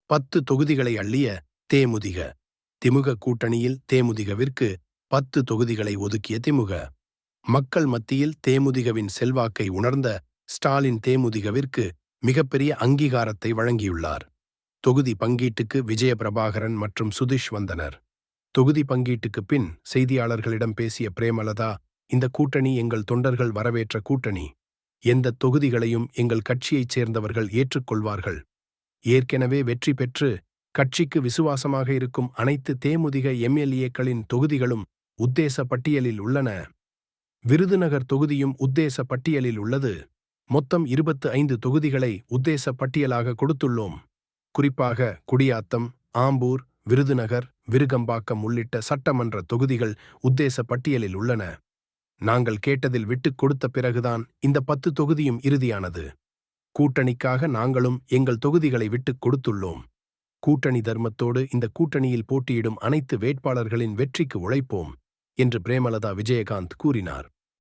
10 தொகுதிகளை அள்ளிய தேமுதிக. திமுக கூட்டணியில் தேமுதிகவிற்கு 10 தொகுதிகளை ஒதுக்கிய திமுக. மக்கள் மத்தியில் தேமுதிகவின் செல்வாக்கை உணர்ந்த ஸ்டாலின் தேமுதிகவிற்கு மிகப்பெரிய அங்கீகாரத்தை வழங்கியுள்ளார். தொகுதி பங்கீட்டுக்கு விஜயபிரபாகரன் மற்றும் சுதிஷ் வந்தனர். தொகுதி பங்கீட்டுக்கு பின் செய்தியாளர்களிடம் பேசிய பிரேமலதா, இந்த கூட்டணி எங்கள் தொண்டர்கள் வரவேற்ற கூட்டணி. எந்த தொகுதிகளையும் எங்கள் கட்சியைச் சேர்ந்தவர்கள் ஏற்றுக்கொள்வார்கள். ஏற்கனவே வெற்றி பெற்று கட்சிக்கு விசுவாசமாக இருக்கும் அனைத்து தேமுதிக எம்எல்ஏக்களின் தொகுதிகளும் உத்தேச பட்டியலில் உள்ளன. விருதுநகர் தொகுதியும் உத்தேச பட்டியலில் உள்ளது. மொத்தம் 25 தொகுதிகளை உத்தேச பட்டியலாக கொடுத்துள்ளோம். குறிப்பாக குடியாத்தம், ஆம்பூர், விருதுநகர், விருகம்பாக்கம் உள்ளிட்ட சட்டமன்ற தொகுதிகள் உத்தேச பட்டியலில் உள்ளன. நாங்கள் கேட்டதில் விட்டுக் கொடுத்த பிறகுதான் இந்த 10 தொகுதியும் இறுதியானது. கூட்டணிக்காக நாங்களும் எங்கள் தொகுதிகளை விட்டுக் கொடுத்துள்ளோம். கூட்டணி தர்மத்தோடு இந்த கூட்டணியில் போட்டியிடும் அனைத்து வேட்பாளர்களின் வெற்றிக்கு உழைப்போம் என்று பிரேமலதா விஜயகாந்த் கூறினார்.